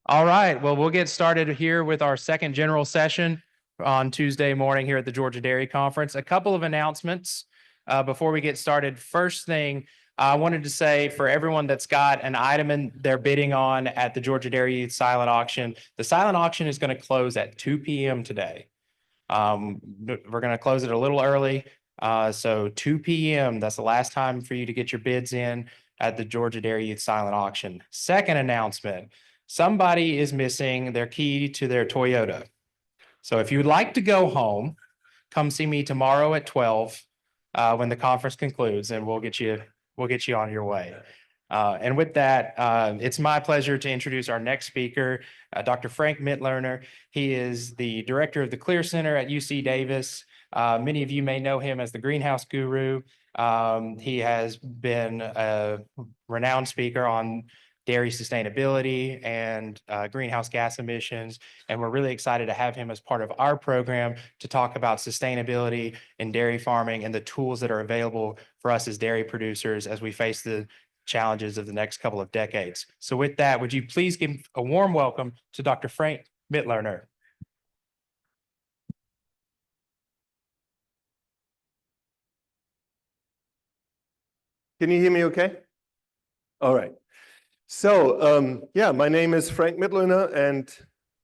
All right, well, we'll get started here with our second general session on Tuesday morning here at the Georgia Dairy Conference. A couple of announcements before we get started. First thing, I wanted to say for everyone that's got an item in they're bidding on at the Georgia Dairy silent auction, the silent auction is going to close at 2 p.m. today. We're going to close it a little early. So 2 p.m., that's the last time for you to get your bids in at the Georgia Dairy Youth Silent Auction. Second announcement, somebody is missing their key to their Toyota. So if you'd like to go home, come see me tomorrow at 12 when the conference concludes, and we'll get you on your way. And with that, it's my pleasure to introduce our next speaker, Dr. Frank Mitloehner. He is the director of the Clear Center at UC Davis. Many of you may know him as the greenhouse guru. He has been a renowned speaker on dairy sustainability and greenhouse gas emissions. And we're really excited to have him as part of our program to talk about sustainability in dairy farming and the tools that are available for us as dairy producers as we face the challenges of the next couple of decades. So with that, would you please give a warm welcome to Dr. Frank Mitloehner. Can you hear me okay? All right. So, my name is Frank Mitloehner, and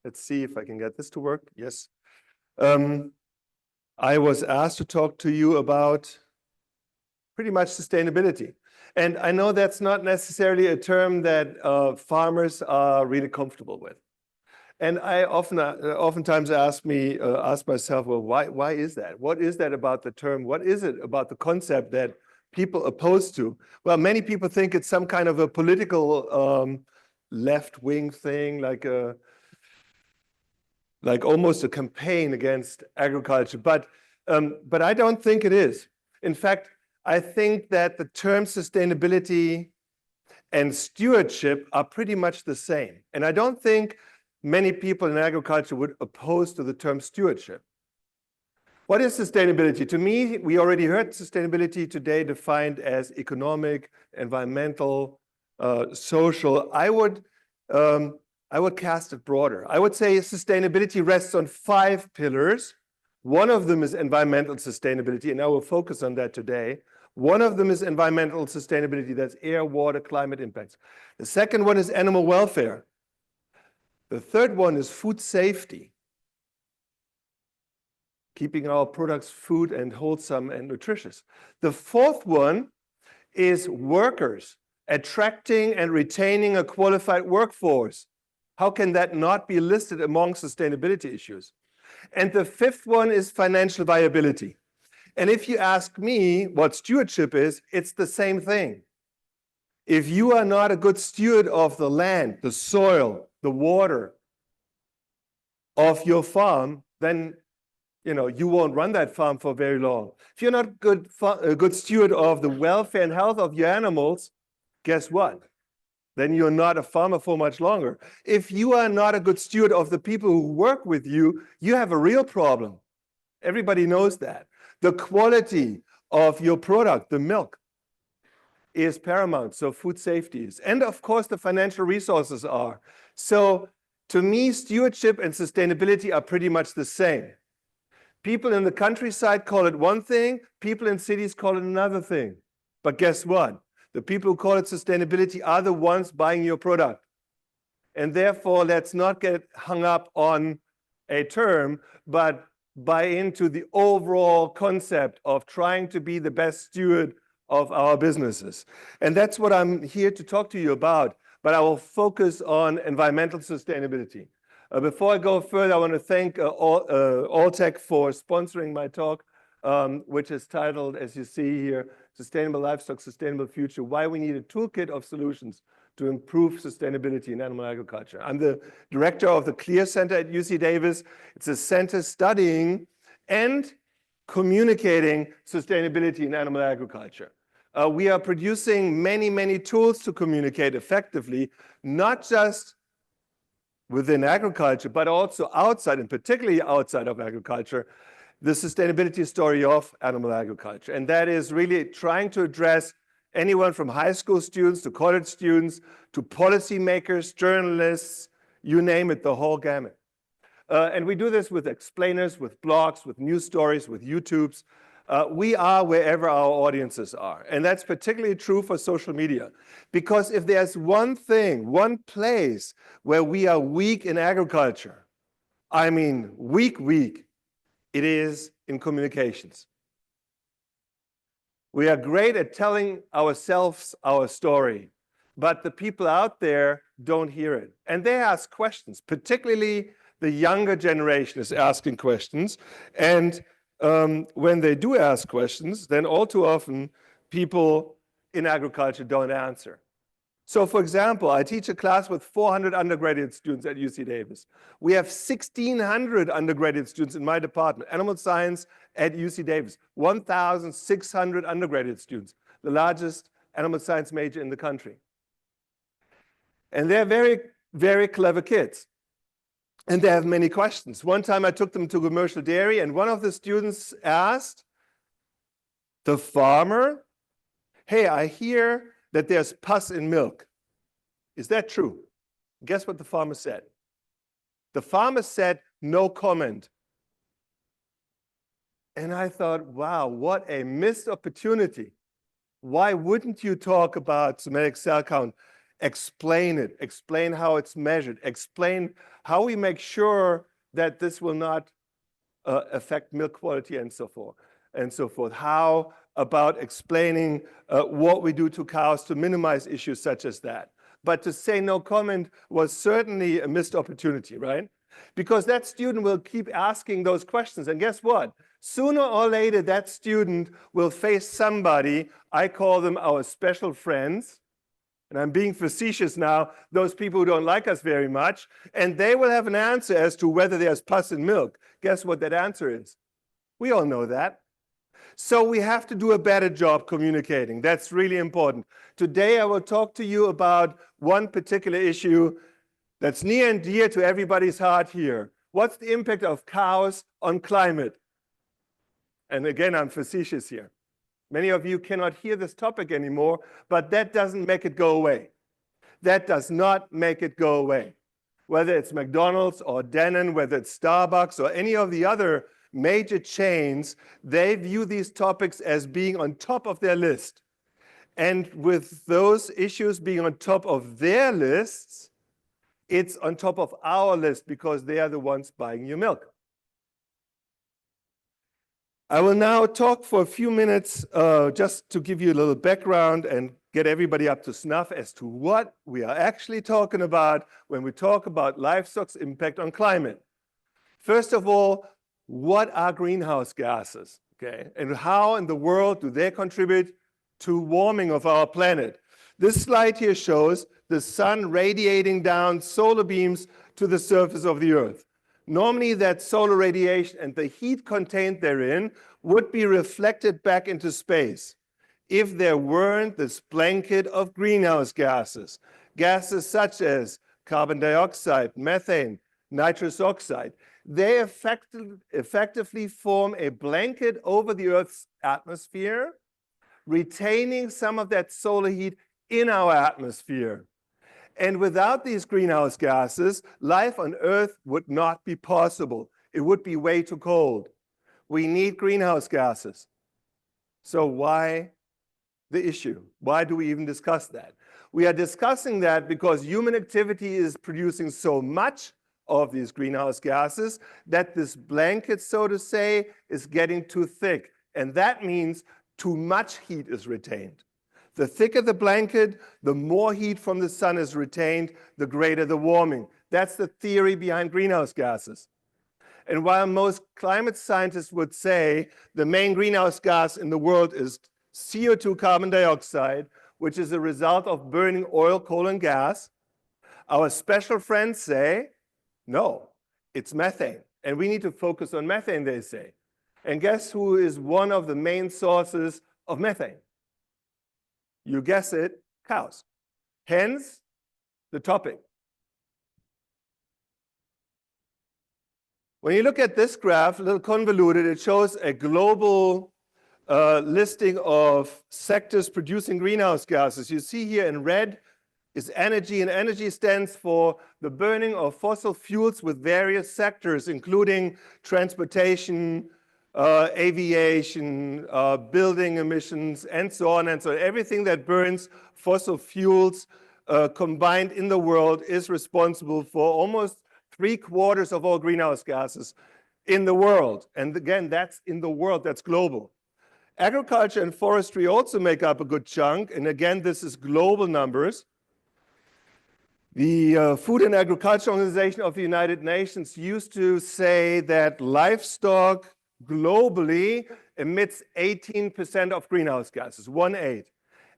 let's see if I can get this to work. Yes. I was asked to talk to you about pretty much sustainability. And I know that's not necessarily a term that farmers are really comfortable with. And I oftentimes ask myself, well, why is that? What is that about the term? What is it about the concept that people opposed to? Well, many people think it's some kind of a political left-wing thing, like almost a campaign against agriculture. But I don't think it is. In fact, I think that the term sustainability and stewardship are pretty much the same. And I don't think many people in agriculture would oppose to the term stewardship. What is sustainability? To me, we already heard sustainability today defined as economic, environmental, social. I would cast it broader. I would say sustainability rests on 5 pillars. One of them is environmental sustainability, and I will focus on that today. One of them is environmental sustainability, that's air, water, climate impacts. The second one is animal welfare. The third one is food safety, keeping our products food and wholesome and nutritious. The fourth one is workers, attracting and retaining a qualified workforce. How can that not be listed among sustainability issues? And the fifth one is financial viability. And if you ask me what stewardship is, it's the same thing. If you are not a good steward of the land, the soil, the water of your farm, then you won't run that farm for very long. If you're not a good steward of the welfare and health of your animals, guess what? Then you're not a farmer for much longer. If you are not a good steward of the people who work with you, you have a real problem. Everybody knows that. The quality of your product, the milk, is paramount. So food safety is. And of course, the financial resources are. So to me, stewardship and sustainability are pretty much the same. People in the countryside call it one thing. People in cities call it another thing. But guess what? The people who call it sustainability are the ones buying your product. And therefore, let's not get hung up on a term, but buy into the overall concept of trying to be the best steward of our businesses. And that's what I'm here to talk to you about, but I will focus on environmental sustainability. Before I go further, I want to thank Alltech for sponsoring my talk, which is titled, as you see here, Sustainable Livestock, Sustainable Future, Why We Need a Toolkit of Solutions to Improve Sustainability in Animal Agriculture. I'm the director of the Clear Center at UC Davis. It's a center studying and communicating sustainability in animal agriculture. We are producing many, many tools to communicate effectively, not just within agriculture, but also outside, and particularly outside of agriculture, the sustainability story of animal agriculture. And that is really trying to address anyone from high school students to college students to policymakers, journalists, You name it, the whole gamut. And we do this with explainers, with blogs, with news stories, with YouTubes. We are wherever our audiences are. And that's particularly true for social media. Because if there's one thing, one place where we are weak in agriculture, I mean weak, it is in communications. We are great at telling ourselves our story, but the people out there don't hear it. And they ask questions, particularly the younger generation is asking questions. And when they do ask questions, then all too often people in agriculture don't answer. So for example, I teach a class with 400 undergraduate students at UC Davis. We have 1,600 undergraduate students in my department, animal science at UC Davis, 1,600 undergraduate students, the largest animal science major in the country. And they're very, very clever kids. And they have many questions. One time I took them to commercial dairy, and one of the students asked the farmer, hey, I hear that there's pus in milk. Is that true? Guess what the farmer said? The farmer said, no comment. And I thought, wow, what a missed opportunity. Why wouldn't you talk about somatic cell count? Explain it, explain how it's measured, explain how we make sure that this will not affect milk quality and so forth. How about explaining what we do to cows to minimize issues such as that? But to say no comment was certainly a missed opportunity, right? Because that student will keep asking those questions. And guess what? Sooner or later, that student will face somebody, I call them our special friends, and I'm being facetious now, those people who don't like us very much, and they will have an answer as to whether there's pus in milk. Guess what that answer is? We all know that. So we have to do a better job communicating. That's really important. Today I will talk to you about one particular issue that's near and dear to everybody's heart here. What's the impact of cows on climate? And again, I'm facetious here. Many of you cannot hear this topic anymore, but that doesn't make it go away. That does not make it go away. Whether it's McDonald's or Danone, whether it's Starbucks or any of the other major chains, they view these topics as being on top of their list. And with those issues being on top of their lists, it's on top of our list because they are the ones buying your milk. I will now talk for a few minutes just to give you a little background and get everybody up to snuff as to what we are actually talking about when we talk about livestock's impact on climate. First of all, what are greenhouse gases? Okay, and how in the world do they contribute to warming of our planet? This slide here shows the sun radiating down solar beams to the surface of the earth. Normally that solar radiation and the heat contained therein would be reflected back into space if there weren't this blanket of greenhouse gases. Gases such as carbon dioxide, methane, nitrous oxide. They effectively form a blanket over the Earth's atmosphere, retaining some of that solar heat in our atmosphere. And without these greenhouse gases, life on Earth would not be possible. It would be way too cold. We need greenhouse gases. So why the issue? Why do we even discuss that? We are discussing that because human activity is producing so much of these greenhouse gases that this blanket, so to say, is getting too thick. And that means too much heat is retained. The thicker the blanket, the more heat from the sun is retained, the greater the warming. That's the theory behind greenhouse gases. And while most climate scientists would say the main greenhouse gas in the world is CO2, carbon dioxide, which is a result of burning oil, coal, and gas, our special friends say, no, it's methane. And we need to focus on methane, they say. And guess who is one of the main sources of methane? You guess it, cows. Hence, the topic. When you look at this graph, a little convoluted, it shows a global listing of sectors producing greenhouse gases. You see here in red is energy, and energy stands for the burning of fossil fuels with various sectors, including transportation, aviation, building emissions, and so on and so on. Everything that burns fossil fuels combined in the world is responsible for almost 3/4 of all greenhouse gases in the world. And again, that's in the world, that's global. Agriculture and forestry also make up a good chunk. And again, this is global numbers. The Food and Agriculture Organization of the United Nations used to say that livestock globally emits 18% of greenhouse gases, 1/8.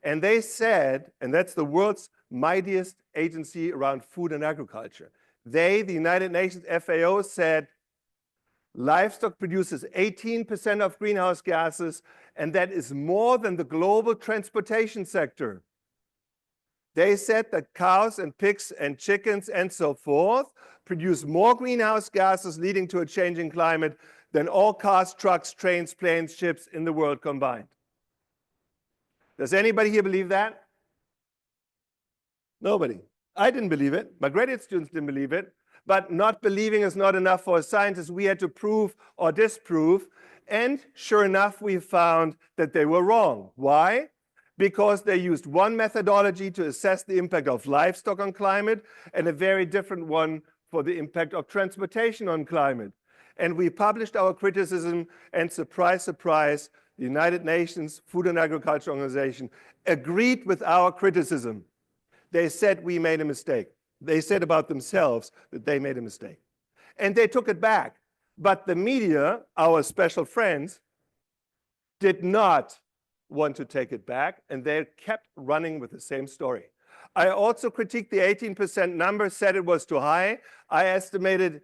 And they said, and that's the world's mightiest agency around food and agriculture. They, the United Nations FAO, said livestock produces 18% of greenhouse gases, and that is more than the global transportation sector. They said that cows and pigs and chickens and so forth produce more greenhouse gases leading to a changing climate than all cars, trucks, trains, planes, ships in the world combined. Does anybody here believe that? Nobody. I didn't believe it. My graduate students didn't believe it. But not believing is not enough for a scientist. We had to prove or disprove. And sure enough, we found that they were wrong. Why? Because they used one methodology to assess the impact of livestock on climate and a very different one for the impact of transportation on climate. And we published our criticism, and surprise, surprise, the United Nations Food and Agriculture Organization agreed with our criticism. They said we made a mistake. They said about themselves that they made a mistake. And they took it back. But the media, our special friends, did not want to take it back, and they kept running with the same story. I also critiqued the 18% number, said it was too high. I estimated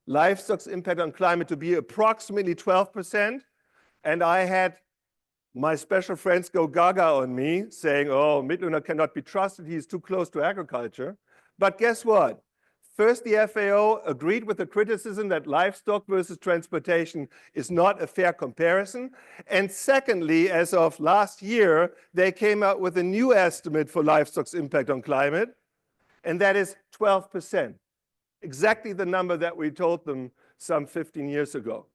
livestock's impact on climate to be approximately 12%, and I had my special friends go gaga on me, saying, oh, Mitloehner cannot be trusted, he's too close to agriculture. But guess what? First, the FAO agreed with the criticism that livestock versus transportation is not a fair comparison. And secondly, as of last year, they came out with a new estimate for livestock's impact on climate, and that is 12%. Exactly the number that we told them some 15 years ago.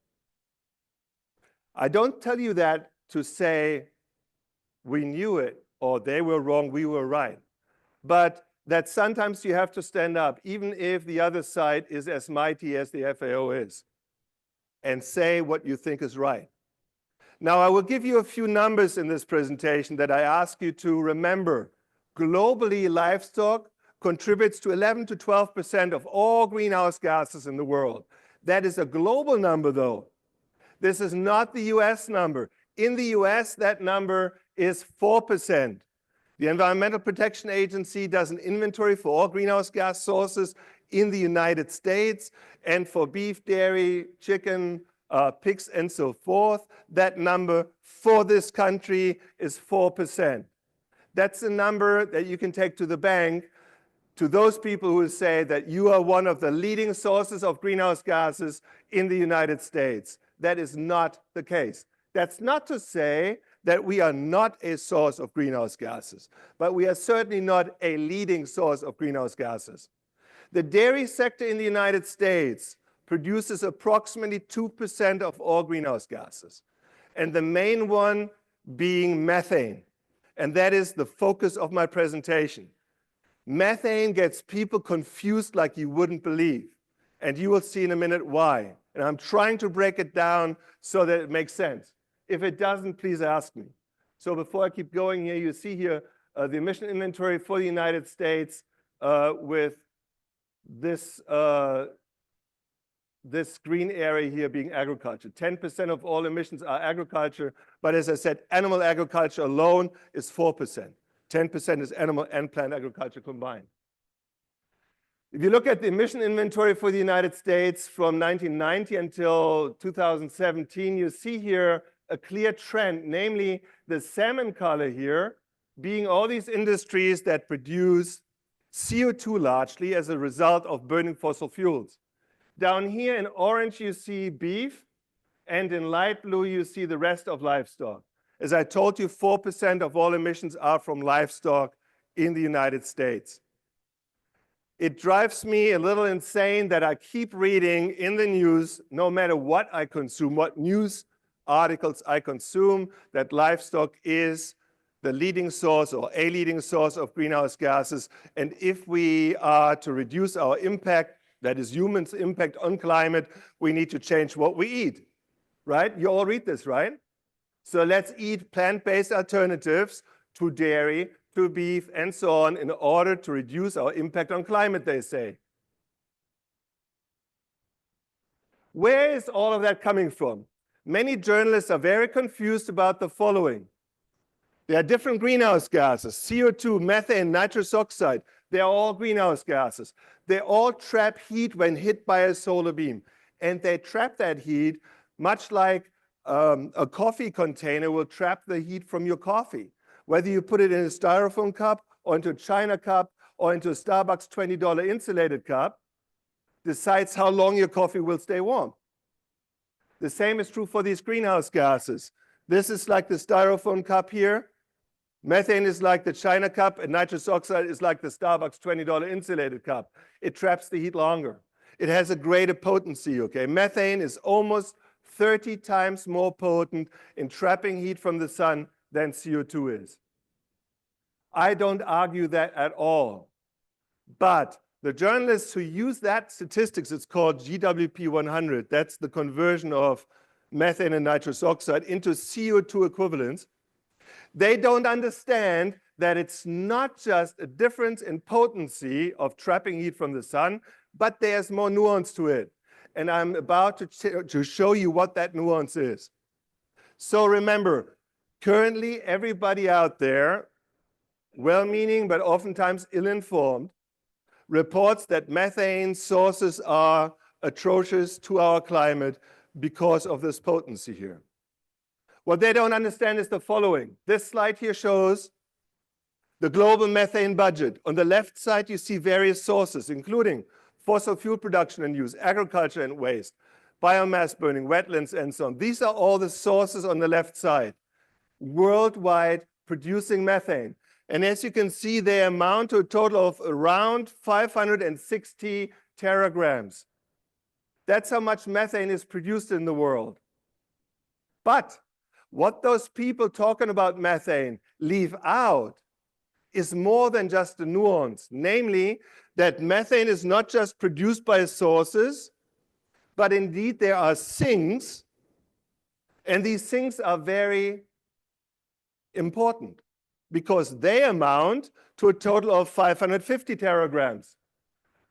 I don't tell you that to say we knew it or they were wrong, we were right. But that sometimes you have to stand up, even if the other side is as mighty as the FAO is, and say what you think is right. Now, I will give you a few numbers in this presentation that I ask you to remember. Globally, livestock contributes to 11 to 12% of all greenhouse gases in the world. That is a global number, though. This is not the US number. In the US, that number is 4%. The Environmental Protection Agency does an inventory for all greenhouse gas sources in the United States, and for beef, dairy, chicken, pigs, and so forth, that number for this country is 4%. That's a number that you can take to the bank to those people who say that you are one of the leading sources of greenhouse gases in the United States. That is not the case. That's not to say that we are not a source of greenhouse gases, but we are certainly not a leading source of greenhouse gases. The dairy sector in the United States produces approximately 2% of all greenhouse gases, and the main one being methane. And that is the focus of my presentation. Methane gets people confused like you wouldn't believe, and you will see in a minute why. And I'm trying to break it down so that it makes sense. If it doesn't, please ask me. So before I keep going here, you see here the emission inventory for the United States with this, this green area here being agriculture. 10% of all emissions are agriculture, but as I said, animal agriculture alone is 4%. 10% is animal and plant agriculture combined. If you look at the emission inventory for the United States from 1990 until 2017, you see here a clear trend, namely the salmon color here being all these industries that produce CO2 largely as a result of burning fossil fuels. Down here in orange, you see beef, and in light blue, you see the rest of livestock. As I told you, 4% of all emissions are from livestock in the United States. It drives me a little insane that I keep reading in the news, no matter what I consume, what news articles I consume, that livestock is the leading source or a leading source of greenhouse gases. And if we are to reduce our impact, that is humans' impact on climate, we need to change what we eat, right? You all read this, right? So let's eat plant-based alternatives to dairy, to beef, and so on in order to reduce our impact on climate, they say. Where is all of that coming from? Many journalists are very confused about the following. There are different greenhouse gases, CO2, methane, nitrous oxide. They are all greenhouse gases. They all trap heat when hit by a solar beam. And they trap that heat much like a coffee container will trap the heat from your coffee. Whether you put it in a styrofoam cup or into a China cup or into a Starbucks $20 insulated cup, decides how long your coffee will stay warm. The same is true for these greenhouse gases. This is like the styrofoam cup here. Methane is like the China cup, and nitrous oxide is like the Starbucks $20 insulated cup. It traps the heat longer. It has a greater potency, okay? Methane is almost 30 times more potent in trapping heat from the sun than CO2 is. I don't argue that at all. But the journalists who use that statistics, it's called GWP 100, that's the conversion of methane and nitrous oxide into CO2 equivalents. They don't understand that it's not just a difference in potency of trapping heat from the sun, but there's more nuance to it. And I'm about to show you what that nuance is. So remember, currently everybody out there, well-meaning but oftentimes ill-informed, reports that methane sources are atrocious to our climate because of this potency here. What they don't understand is the following. This slide here shows the global methane budget. On the left side, you see various sources, including fossil fuel production and use, agriculture and waste, biomass burning, wetlands, and so on. These are all the sources on the left side, worldwide producing methane. And as you can see, they amount to a total of around 560 teragrams. That's how much methane is produced in the world. But what those people talking about methane leave out is more than just a nuance, namely that methane is not just produced by sources, but indeed there are sinks, and these sinks are very important because they amount to a total of 550 teragrams.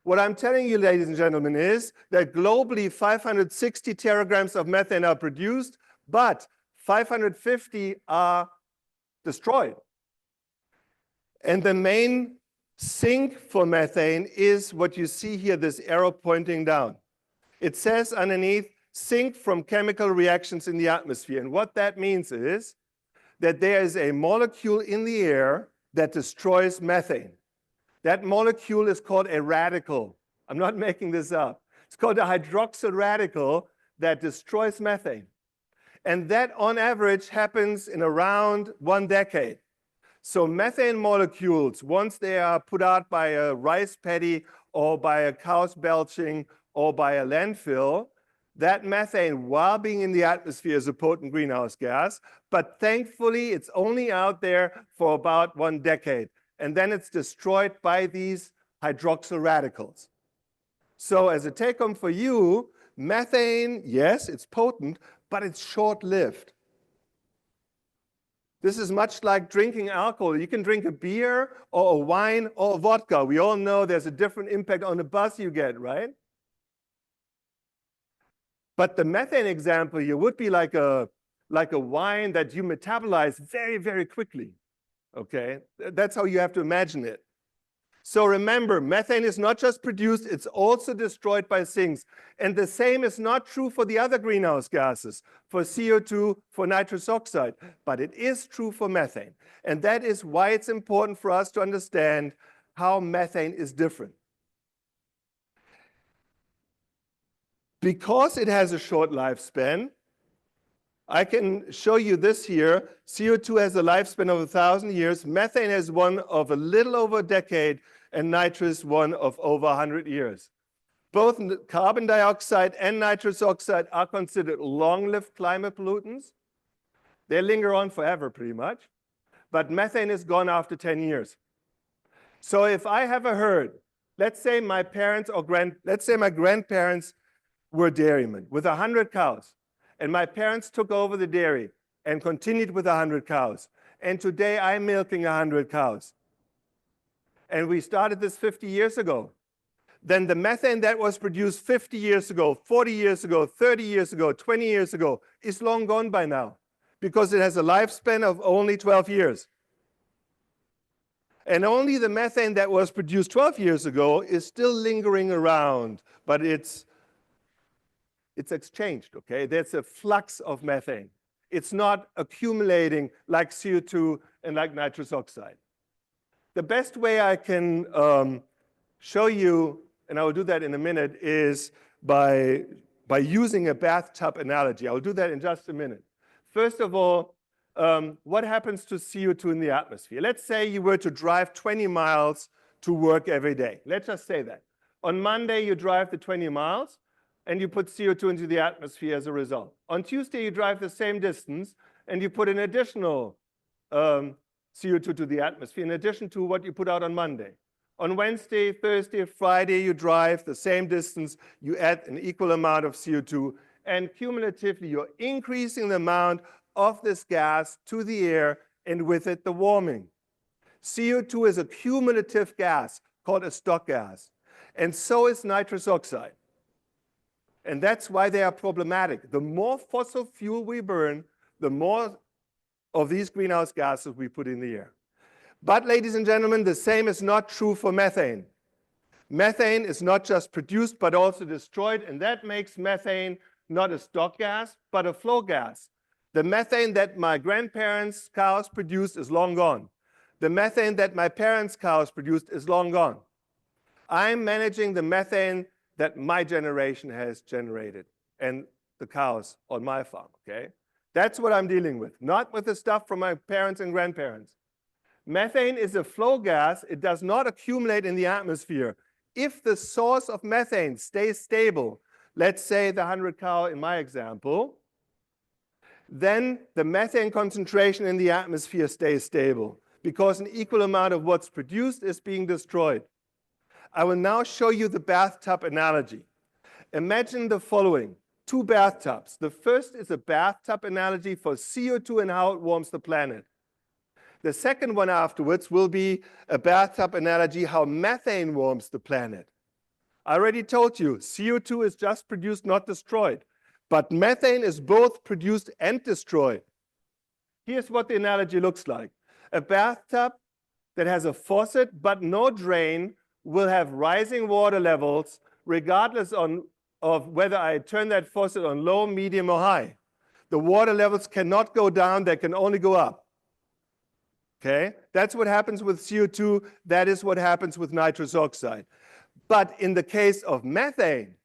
What I'm telling you, ladies and gentlemen, is that globally 560 teragrams of methane are produced, but 550 are destroyed. And the main sink for methane is what you see here, this arrow pointing down. It says underneath, sink from chemical reactions in the atmosphere. And what that means is that there is a molecule in the air that destroys methane. That molecule is called a radical. I'm not making this up. It's called a hydroxyl radical that destroys methane. And that, on average, happens in around 1 decade. So methane molecules, once they are put out by a rice paddy or by a cow's belching or by a landfill, that methane, while being in the atmosphere, is a potent greenhouse gas. But thankfully, it's only out there for about 1 decade. And then it's destroyed by these hydroxyl radicals. So as a take-home for you, methane, yes, it's potent, but it's short-lived. This is much like drinking alcohol. You can drink a beer or a wine or a vodka. We all know there's a different impact on the buzz you get, right? But the methane example here would be like a wine that you metabolize very, very quickly. Okay? That's how you have to imagine it. So remember, methane is not just produced, it's also destroyed by sinks. And the same is not true for the other greenhouse gases, for CO2, for nitrous oxide, but it is true for methane. And that is why it's important for us to understand how methane is different. Because it has a short lifespan, I can show you this here. CO2 has a lifespan of 1,000 years. Methane has one of a little over a decade, and nitrous one of over 100 years. Both carbon dioxide and nitrous oxide are considered long-lived climate pollutants. They linger on forever, pretty much. But methane is gone after 10 years. So if I have a herd, let's say my parents or let's say my grandparents were dairymen with 100 cows, and my parents took over the dairy and continued with 100 cows. And today I'm milking 100 cows. And we started this 50 years ago. Then the methane that was produced 50 years ago, 40 years ago, 30 years ago, 20 years ago is long gone by now because it has a lifespan of only 12 years. And only the methane that was produced 12 years ago is still lingering around, but it's exchanged, okay? There's a flux of methane. It's not accumulating like CO2 and like nitrous oxide. The best way I can show you, and I will do that in a minute, is by using a bathtub analogy. I'll do that in just a minute. First of all, what happens to CO2 in the atmosphere? Let's say you were to drive 20 miles to work every day. Let's just say that. On Monday, you drive the 20 miles, and you put CO2 into the atmosphere as a result. On Tuesday, you drive the same distance, and you put an additional CO2 to the atmosphere in addition to what you put out on Monday. On Wednesday, Thursday, Friday, you drive the same distance, you add an equal amount of CO2, and cumulatively, you're increasing the amount of this gas to the air, and with it, the warming. CO2 is a cumulative gas called a stock gas, and so is nitrous oxide. And that's why they are problematic. The more fossil fuel we burn, the more of these greenhouse gases we put in the air. But, ladies and gentlemen, the same is not true for methane. Methane is not just produced, but also destroyed, and that makes methane not a stock gas, but a flow gas. The methane that my grandparents' cows produced is long gone. The methane that my parents' cows produced is long gone. I'm managing the methane that my generation has generated and the cows on my farm, okay? That's what I'm dealing with, not with the stuff from my parents and grandparents. Methane is a flow gas. It does not accumulate in the atmosphere. If the source of methane stays stable, let's say the 100 cow in my example, then the methane concentration in the atmosphere stays stable because an equal amount of what's produced is being destroyed. I will now show you the bathtub analogy. Imagine the following, two bathtubs. The first is a bathtub analogy for CO2 and how it warms the planet. The second one afterwards will be a bathtub analogy how methane warms the planet. I already told you, CO2 is just produced, not destroyed. But methane is both produced and destroyed. Here's what the analogy looks like. A bathtub that has a faucet but no drain will have rising water levels regardless of whether I turn that faucet on low, medium, or high. The water levels cannot go down, they can only go up. Okay? That's what happens with CO2. That is what happens with nitrous oxide. But in the case of methane,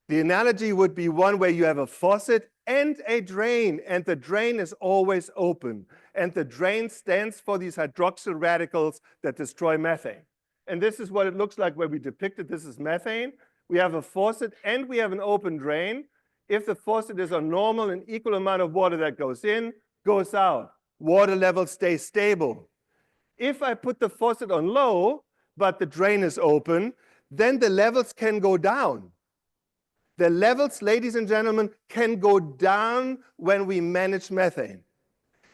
the analogy would be one where you have a faucet and a drain, and the drain is always open. And the drain stands for these hydroxyl radicals that destroy methane. And this is what it looks like where we depicted this is methane. We have a faucet and we have an open drain. If the faucet is on normal, an equal amount of water that goes in, goes out. Water levels stay stable. If I put the faucet on low, but the drain is open, then the levels can go down. The levels, ladies and gentlemen, can go down when we manage methane.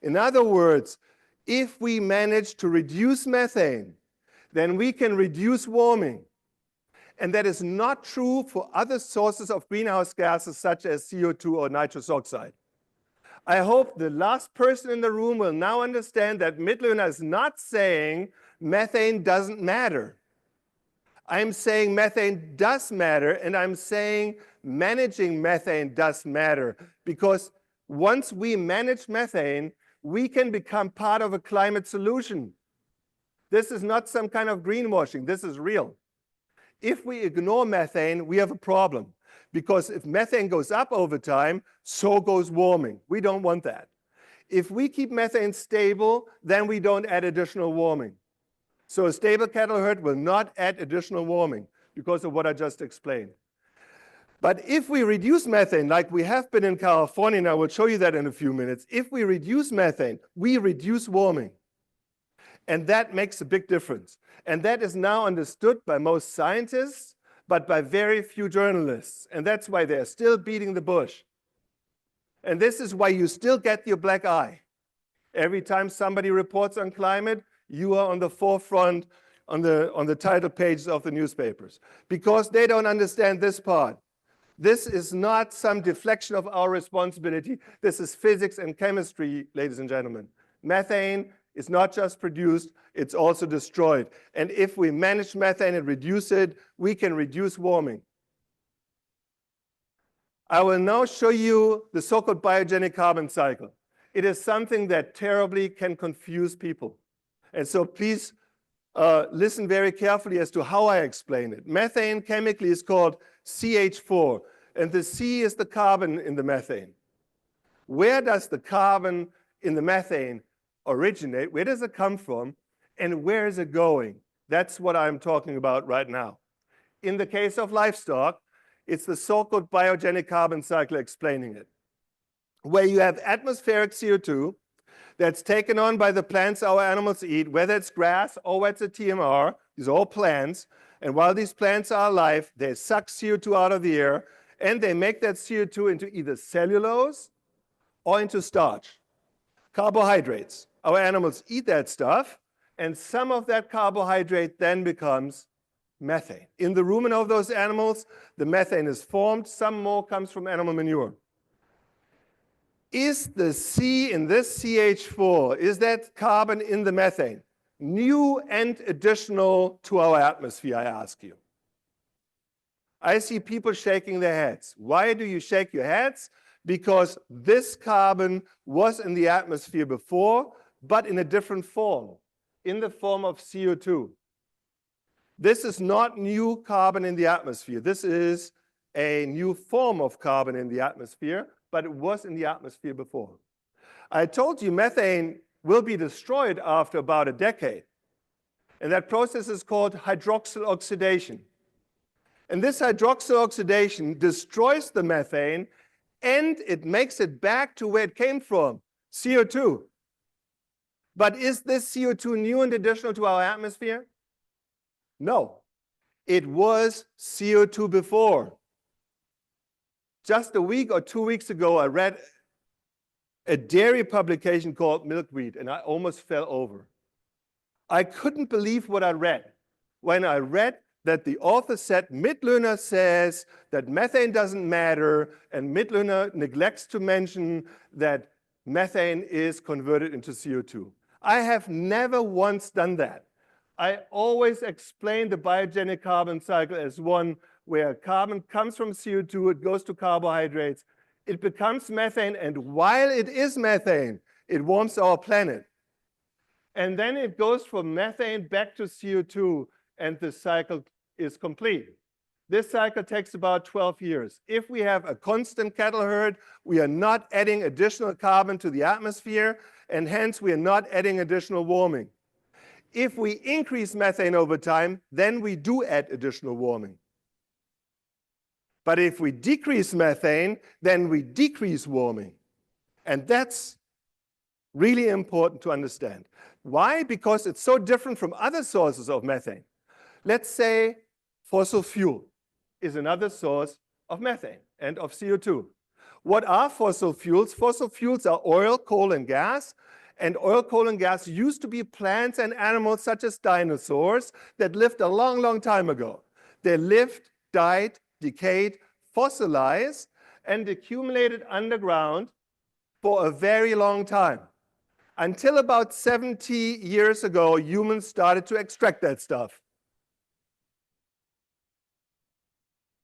In other words, if we manage to reduce methane, then we can reduce warming. And that is not true for other sources of greenhouse gases such as CO2 or nitrous oxide. I hope the last person in the room will now understand that Mitloehner is not saying methane doesn't matter. I'm saying methane does matter, and I'm saying managing methane does matter, because once we manage methane, we can become part of a climate solution. This is not some kind of greenwashing. This is real. If we ignore methane, we have a problem, because if methane goes up over time, so goes warming. We don't want that. If we keep methane stable, then we don't add additional warming. So a stable cattle herd will not add additional warming because of what I just explained. But if we reduce methane, like we have been in California, and I will show you that in a few minutes, if we reduce methane, we reduce warming. And that makes a big difference. And that is now understood by most scientists, but by very few journalists. And that's why they're still beating the bush. And this is why you still get your black eye. Every time somebody reports on climate, you are on the forefront on the title pages of the newspapers, because they don't understand this part. This is not some deflection of our responsibility. This is physics and chemistry, ladies and gentlemen. Methane is not just produced, it's also destroyed. And if we manage methane and reduce it, we can reduce warming. I will now show you the so-called biogenic carbon cycle. It is something that terribly can confuse people. And so please listen very carefully as to how I explain it. Methane chemically is called CH4, and the C is the carbon in the methane. Where does the carbon in the methane originate? Where does it come from? And where is it going? That's what I'm talking about right now. In the case of livestock, it's the so-called biogenic carbon cycle explaining it, where you have atmospheric CO2 that's taken on by the plants our animals eat, whether it's grass or whether it's a TMR. These are all plants. And while these plants are alive, they suck CO2 out of the air, and they make that CO2 into either cellulose or into starch, carbohydrates. Our animals eat that stuff, and some of that carbohydrate then becomes methane. In the rumen of those animals, the methane is formed. Some more comes from animal manure. Is the C in this CH4, is that carbon in the methane new and additional to our atmosphere, I ask you? I see people shaking their heads. Why do you shake your heads? Because this carbon was in the atmosphere before, but in a different form, in the form of CO2. This is not new carbon in the atmosphere. This is a new form of carbon in the atmosphere, but it was in the atmosphere before. I told you methane will be destroyed after about a decade. And that process is called hydroxyl oxidation. And this hydroxyl oxidation destroys the methane, and it makes it back to where it came from, CO2. But is this CO2 new and additional to our atmosphere? No. It was CO2 before. Just a week or 2 weeks ago, I read a dairy publication called Milkweed, and I almost fell over. I couldn't believe what I read when I read that the author said Mitloehner says that methane doesn't matter, and Mitloehner neglects to mention that methane is converted into CO2. I have never once done that. I always explain the biogenic carbon cycle as one where carbon comes from CO2, it goes to carbohydrates, it becomes methane, and while it is methane, it warms our planet. And then it goes from methane back to CO2, and the cycle is complete. This cycle takes about 12 years. If we have a constant cattle herd, we are not adding additional carbon to the atmosphere, and hence we are not adding additional warming. If we increase methane over time, then we do add additional warming. But if we decrease methane, then we decrease warming. And that's really important to understand. Why? Because it's so different from other sources of methane. Let's say fossil fuel is another source of methane and of CO2. What are fossil fuels? Fossil fuels are oil, coal, and gas. And oil, coal, and gas used to be plants and animals such as dinosaurs that lived a long, long time ago. They lived, died, decayed, fossilized, and accumulated underground for a very long time. Until about 70 years ago, humans started to extract that stuff.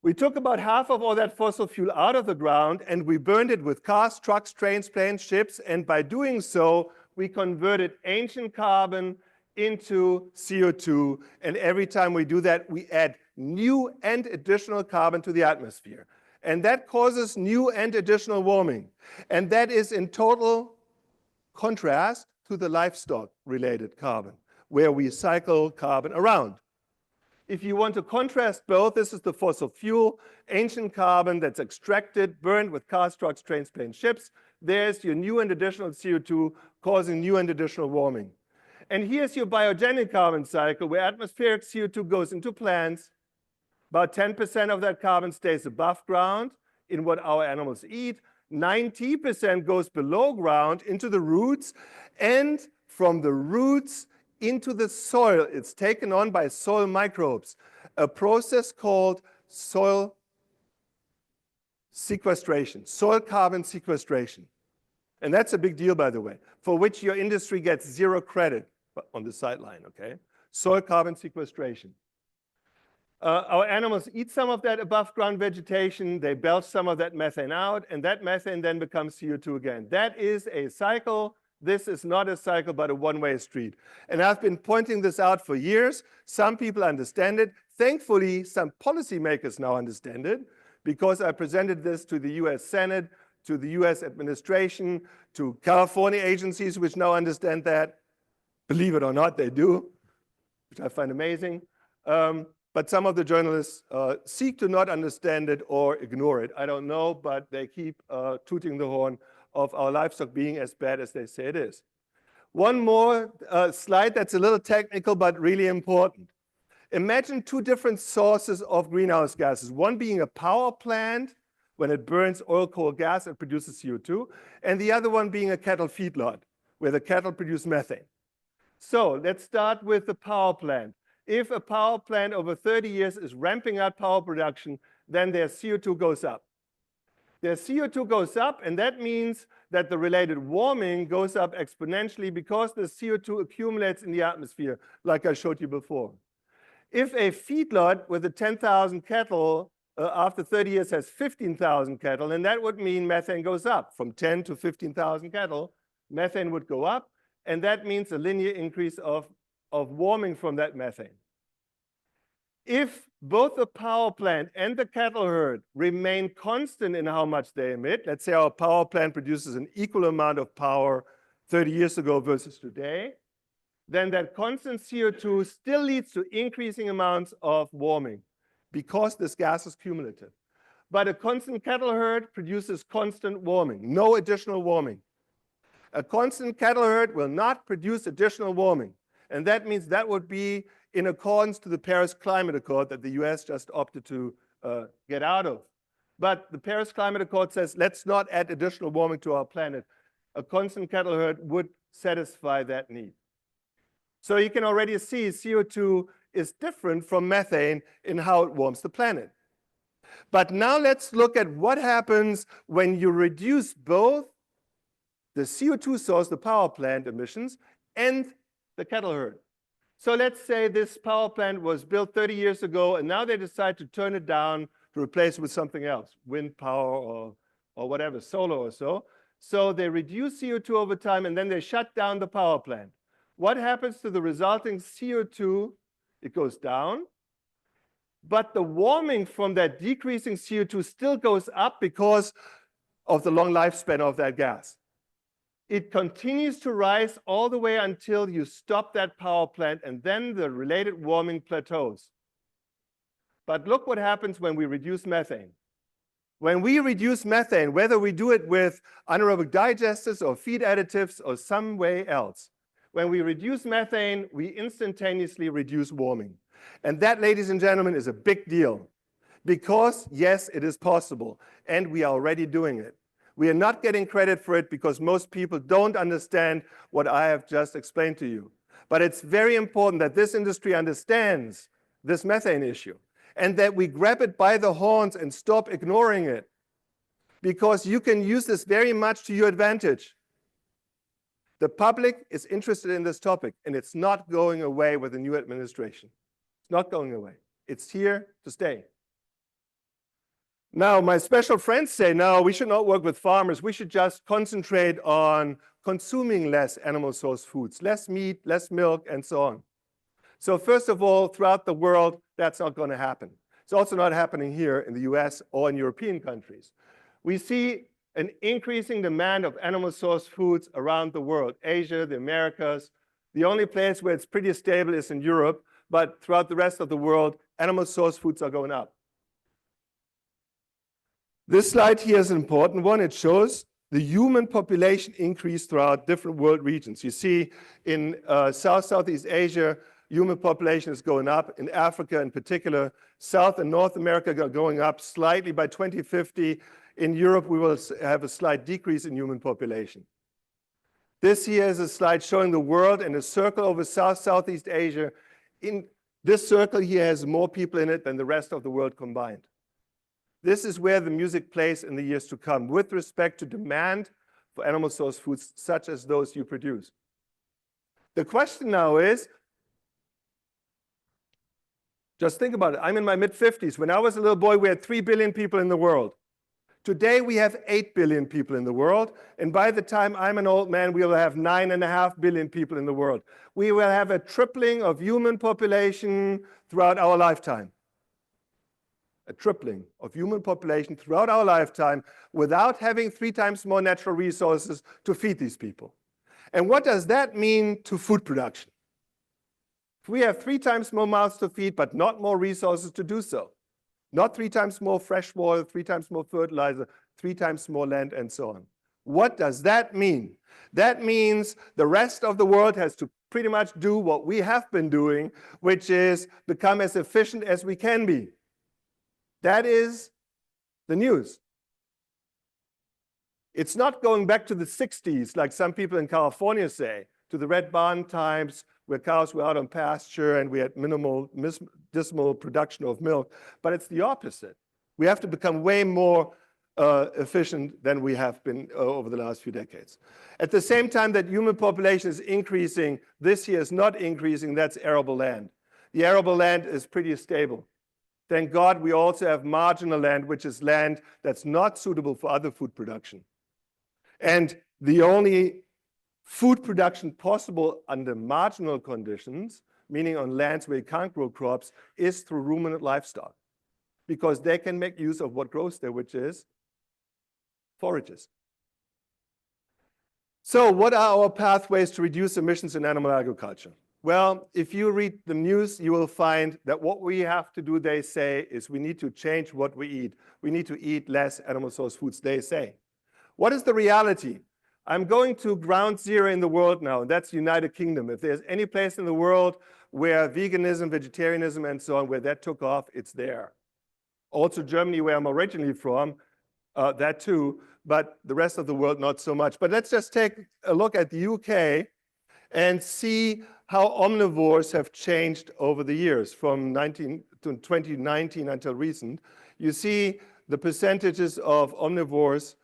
We took about half of all that fossil fuel out of the ground, and we burned it with cars, trucks, trains, planes, ships, and by doing so, we converted ancient carbon into CO2, and every time we do that, we add new and additional carbon to the atmosphere. And that causes new and additional warming. And that is in total contrast to the livestock-related carbon, where we cycle carbon around. If you want to contrast both, this is the fossil fuel, ancient carbon that's extracted, burned with cars, trucks, trains, planes, ships. There's your new and additional CO2 causing new and additional warming. And here's your biogenic carbon cycle, where atmospheric CO2 goes into plants. About 10% of that carbon stays above ground in what our animals eat. 90% goes below ground into the roots, and from the roots into the soil. It's taken on by soil microbes, a process called soil sequestration, soil carbon sequestration. And that's a big deal, by the way, for which your industry gets zero credit on the sideline, okay? Soil carbon sequestration. Our animals eat some of that above ground vegetation, they belch some of that methane out, and that methane then becomes CO2 again. That is a cycle. This is not a cycle, but a one-way street. And I've been pointing this out for years. Some people understand it. Thankfully, some policymakers now understand it, because I presented this to the US Senate, to the US administration, to California agencies, which now understand that. Believe it or not, they do, which I find amazing. But some of the journalists seek to not understand it or ignore it. I don't know, but they keep tooting the horn of our livestock being as bad as they say it is. One more slide that's a little technical, but really important. Imagine two different sources of greenhouse gases, one being a power plant, when it burns oil, coal, gas, it produces CO2, and the other one being a cattle feedlot, where the cattle produce methane. So let's start with the power plant. If a power plant over 30 years is ramping up power production, then their CO2 goes up. Their CO2 goes up, and that means that the related warming goes up exponentially because the CO2 accumulates in the atmosphere, like I showed you before. If a feedlot with a 10,000 cattle after 30 years has 15,000 cattle, then that would mean methane goes up. From 10 to 15,000 cattle, methane would go up, and that means a linear increase of warming from that methane. If both the power plant and the cattle herd remain constant in how much they emit, let's say our power plant produces an equal amount of power 30 years ago versus today, then that constant CO2 still leads to increasing amounts of warming because this gas is cumulative. But a constant cattle herd produces constant warming, no additional warming. A constant cattle herd will not produce additional warming. And that means that would be in accordance to the Paris Climate Accord that the US just opted to get out of. But the Paris Climate Accord says, let's not add additional warming to our planet. A constant cattle herd would satisfy that need. So you can already see CO2 is different from methane in how it warms the planet. But now let's look at what happens when you reduce both the CO2 source, the power plant emissions, and the cattle herd. So let's say this power plant was built 30 years ago, and now they decide to turn it down to replace it with something else, wind power or whatever, solar or so. So they reduce CO2 over time, and then they shut down the power plant. What happens to the resulting CO2? It goes down. But the warming from that decreasing CO2 still goes up because of the long lifespan of that gas. It continues to rise all the way until you stop that power plant, and then the related warming plateaus. But look what happens when we reduce methane. When we reduce methane, whether we do it with anaerobic digesters or feed additives or some way else, when we reduce methane, we instantaneously reduce warming. And that, ladies and gentlemen, is a big deal. Because, yes, it is possible, and we are already doing it. We are not getting credit for it because most people don't understand what I have just explained to you. But it's very important that this industry understands this methane issue and that we grab it by the horns and stop ignoring it, because you can use this very much to your advantage. The public is interested in this topic, and it's not going away with the new administration. It's not going away. It's here to stay. Now, my special friends say, no, we should not work with farmers. We should just concentrate on consuming less animal source foods, less meat, less milk, and so on. So first of all, throughout the world, that's not going to happen. It's also not happening here in the US or in European countries. We see an increasing demand of animal source foods around the world, Asia, the Americas. The only place where it's pretty stable is in Europe, but throughout the rest of the world, animal source foods are going up. This slide here is an important one. It shows the human population increase throughout different world regions. You see in Southeast Asia, human population is going up. In Africa in particular, South and North America are going up slightly. By 2050. In Europe, we will have a slight decrease in human population. This here is a slide showing the world and a circle over Southeast Asia. In this circle here has more people in it than the rest of the world combined. This is where the music plays in the years to come with respect to demand for animal source foods such as those you produce. The question now is, just think about it. I'm in my mid-50s. When I was a little boy, we had 3 billion people in the world. Today, we have 8 billion people in the world. And by the time I'm an old man, we will have 9.5 billion people in the world. We will have a tripling of human population throughout our lifetime. A tripling of human population throughout our lifetime without having 3 times more natural resources to feed these people. And what does that mean to food production? If we have 3 times more mouths to feed, but not more resources to do so, not 3 times more fresh water, 3 times more fertilizer, 3 times more land, and so on. What does that mean? That means the rest of the world has to pretty much do what we have been doing, which is become as efficient as we can be. That is the news. It's not going back to the 60s, like some people in California say, to the Red Barn times, where cows were out on pasture and we had minimal, dismal production of milk. But it's the opposite. We have to become way more efficient than we have been over the last few decades. At the same time that human population is increasing, this year is not increasing, that's arable land. The arable land is pretty stable. Thank God we also have marginal land, which is land that's not suitable for other food production. And the only food production possible under marginal conditions, meaning on lands where you can't grow crops, is through ruminant livestock, because they can make use of what grows there, which is forages. So what are our pathways to reduce emissions in animal agriculture? Well, if you read the news, you will find that what we have to do, they say, is we need to change what we eat. We need to eat less animal source foods, they say. What is the reality? I'm going to ground zero in the world now, and that's the United Kingdom. If there's any place in the world where veganism, vegetarianism, and so on, where that took off, it's there. Also Germany, where I'm originally from, that too, but the rest of the world, not so much. But let's just take a look at the UK and see how omnivores have changed over the years from 2019 until recent. You see the percentages of omnivores,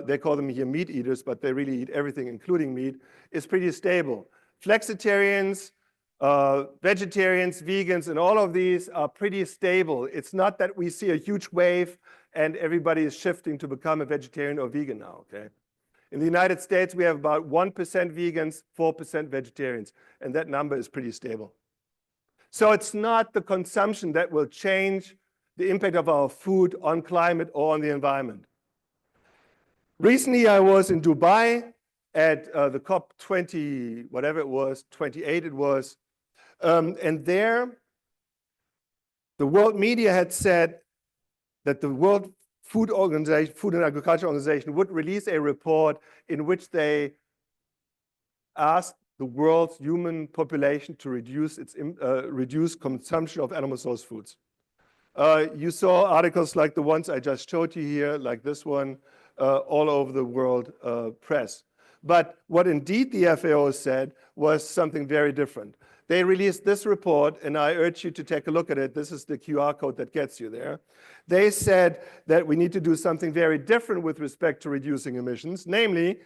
they call them here meat eaters, but they really eat everything, including meat, is pretty stable. Flexitarians, vegetarians, vegans, and all of these are pretty stable. It's not that we see a huge wave and everybody is shifting to become a vegetarian or vegan now, okay? In the United States, we have about 1% vegans, 4% vegetarians, and that number is pretty stable. So it's not the consumption that will change the impact of our food on climate or on the environment. Recently, I was in Dubai at the COP20, whatever it was, 28 it was, and there the world media had said that the World Food Organization, Food and Agriculture Organization would release a report in which they asked the world's human population to reduce consumption of animal source foods. You saw articles like the ones I just showed you here, like this one, all over the world press. But what indeed the FAO said was something very different. They released this report, and I urge you to take a look at it. This is the QR code that gets you there. They said that we need to do something very different with respect to reducing emissions. Namely,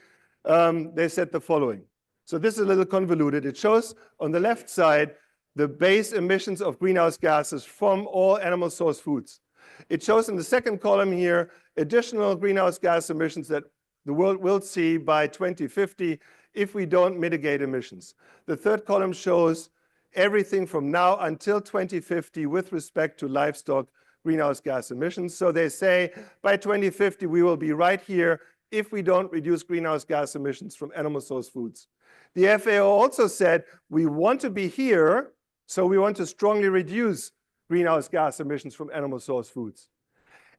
they said the following. So this is a little convoluted. It shows on the left side the base emissions of greenhouse gases from all animal source foods. It shows in the second column here additional greenhouse gas emissions that the world will see by 2050 if we don't mitigate emissions. The third column shows everything from now until 2050 with respect to livestock greenhouse gas emissions. So they say by 2050, we will be right here if we don't reduce greenhouse gas emissions from animal source foods. The FAO also said we want to be here, so we want to strongly reduce greenhouse gas emissions from animal source foods.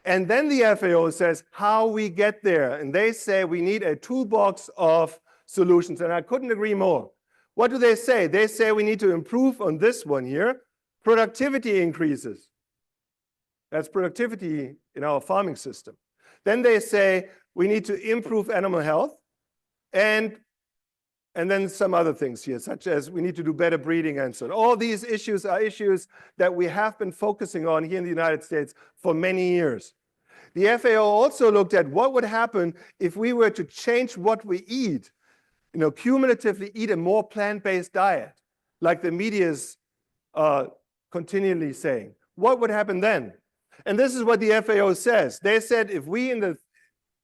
And then the FAO says how we get there. And they say we need a toolbox of solutions. And I couldn't agree more. What do they say? They say we need to improve on this one here, productivity increases. That's productivity in our farming system. Then they say we need to improve animal health and then some other things here, such as we need to do better breeding and so on. All these issues are issues that we have been focusing on here in the United States for many years. The FAO also looked at what would happen if we were to change what we eat, cumulatively eat a more plant-based diet, like the media is continually saying. What would happen then? And this is what the FAO says. They said if we in the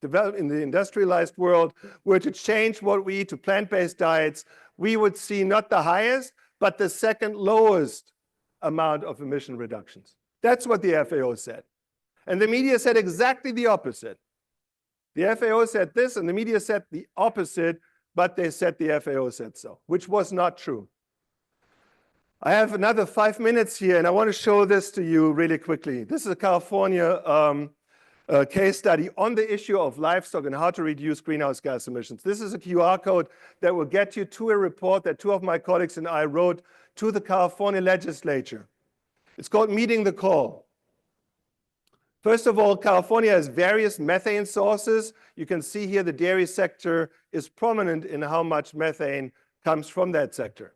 industrialized world were to change what we eat to plant-based diets, we would see not the highest, but the second lowest amount of emission reductions. That's what the FAO said. And the media said exactly the opposite. The FAO said this, and the media said the opposite, but they said the FAO said so, which was not true. I have another 5 minutes here, and I want to show this to you really quickly. This is a California case study on the issue of livestock and how to reduce greenhouse gas emissions. This is a QR code that will get you to a report that two of my colleagues and I wrote to the California legislature. It's called Meeting the Call. First of all, California has various methane sources. You can see here the dairy sector is prominent in how much methane comes from that sector.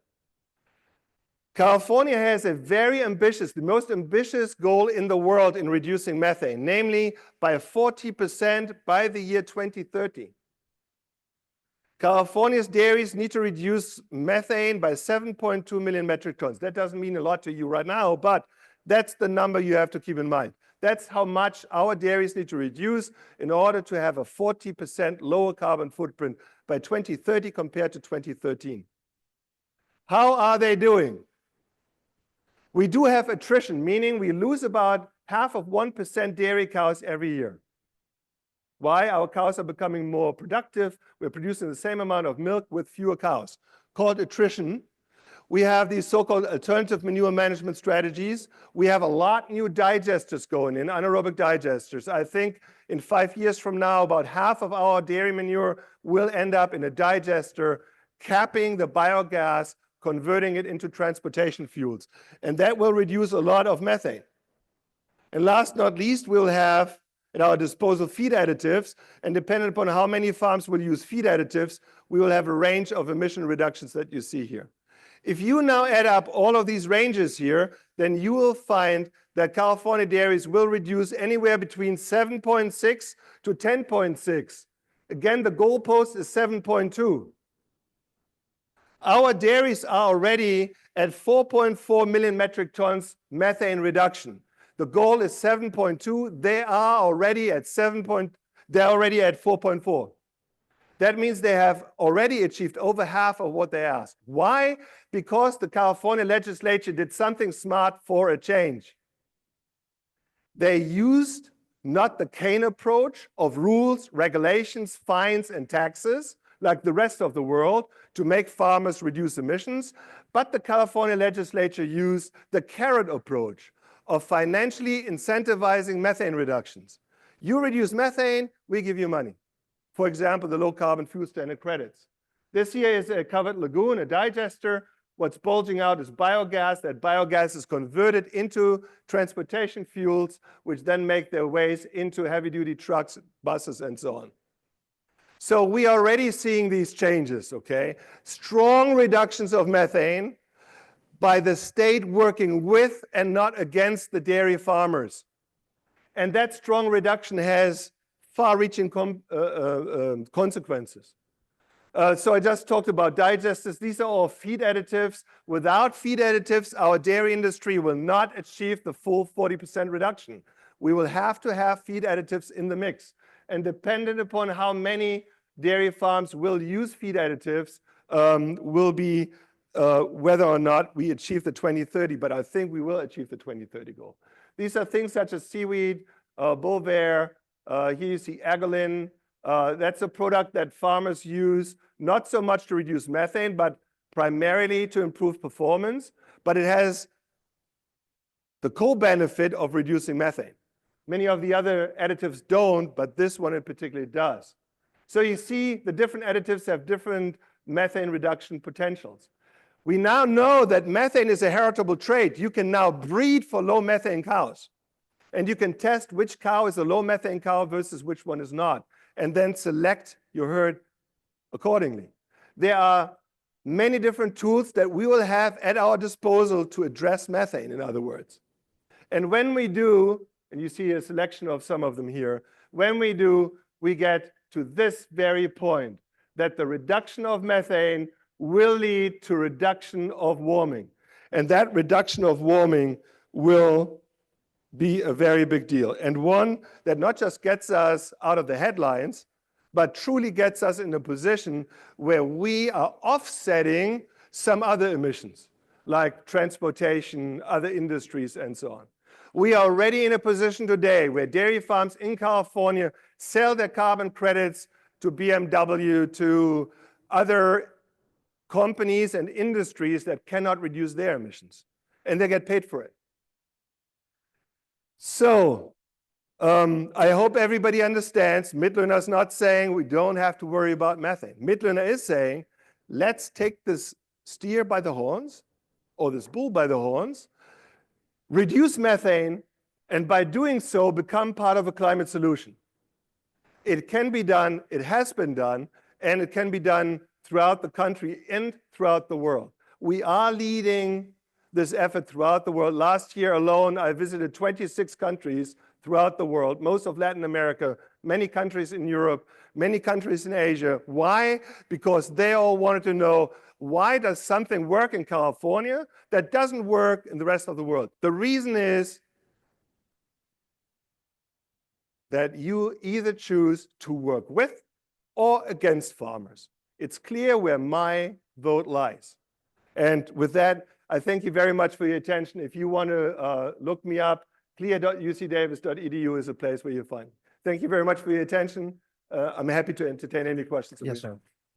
California has a very ambitious, the most ambitious goal in the world in reducing methane, namely by 40% by the year 2030. California's dairies need to reduce methane by 7.2 million metric tons. That doesn't mean a lot to you right now, but that's the number you have to keep in mind. That's how much our dairies need to reduce in order to have a 40% lower carbon footprint by 2030 compared to 2013. How are they doing? We do have attrition, meaning we lose about 0.5% dairy cows every year. Why? Our cows are becoming more productive. We're producing the same amount of milk with fewer cows, called attrition. We have these so-called alternative manure management strategies. We have a lot new digesters going in, anaerobic digesters. I think in 5 years from now, about half of our dairy manure will end up in a digester, capping the biogas, converting it into transportation fuels. And that will reduce a lot of methane. And last not least, we'll have at our disposal feed additives. And depending upon how many farms will use feed additives, we will have a range of emission reductions that you see here. If you now add up all of these ranges here, then you will find that California dairies will reduce anywhere between 7.6 to 10.6. Again, the goalpost is 7.2. Our dairies are already at 4.4 million metric tons methane reduction. The goal is 7.2. They are already at 4.4. That means they have already achieved over half of what they asked. Why? Because the California legislature did something smart for a change. They used not the Kane approach of rules, regulations, fines, and taxes, like the rest of the world, to make farmers reduce emissions, but the California legislature used the carrot approach of financially incentivizing methane reductions. You reduce methane, we give you money. For example, the low carbon fuel standard credits. This here is a covered lagoon, a digester. What's bulging out is biogas. That biogas is converted into transportation fuels, which then make their ways into heavy-duty trucks, buses, and so on. So we are already seeing these changes, okay? Strong reductions of methane by the state working with and not against the dairy farmers. And that strong reduction has far-reaching consequences. So I just talked about digesters. These are all feed additives. Without feed additives, our dairy industry will not achieve the full 40% reduction. We will have to have feed additives in the mix. And dependent upon how many dairy farms will use feed additives will be whether or not we achieve the 2030, but I think we will achieve the 2030 goal. These are things such as seaweed, bovaer. Here you see agolin. That's a product that farmers use not so much to reduce methane, but primarily to improve performance. But it has the co-benefit of reducing methane. Many of the other additives don't, but this one in particular does. So you see the different additives have different methane reduction potentials. We now know that methane is a heritable trait. You can now breed for low methane cows. And you can test which cow is a low methane cow versus which one is not, and then select your herd accordingly. There are many different tools that we will have at our disposal to address methane, in other words. And when we do, and you see a selection of some of them here, when we do, we get to this very point, that the reduction of methane will lead to reduction of warming. And that reduction of warming will be a very big deal, and one that not just gets us out of the headlines, but truly gets us in a position where we are offsetting some other emissions, like transportation, other industries, and so on. We are already in a position today where dairy farms in California sell their carbon credits to BMW, to other companies and industries that cannot reduce their emissions, and they get paid for it. So I hope everybody understands. Mitloehner is not saying we don't have to worry about methane. Mitloehner is saying, let's take this steer by the horns, or this bull by the horns, reduce methane, and by doing so, become part of a climate solution. It can be done, it has been done, and it can be done throughout the country and throughout the world. We are leading this effort throughout the world. Last year alone, I visited 26 countries throughout the world, most of Latin America, many countries in Europe, many countries in Asia. Why? Because they all wanted to know, why does something work in California that doesn't work in the rest of the world? The reason is that you either choose to work with or against farmers. It's clear where my vote lies. And with that, I thank you very much for your attention. If you want to look me up, clear.ucdavis.edu is a place where you'll find me. Thank you very much for your attention. I'm happy to entertain any questions. Yes, sir.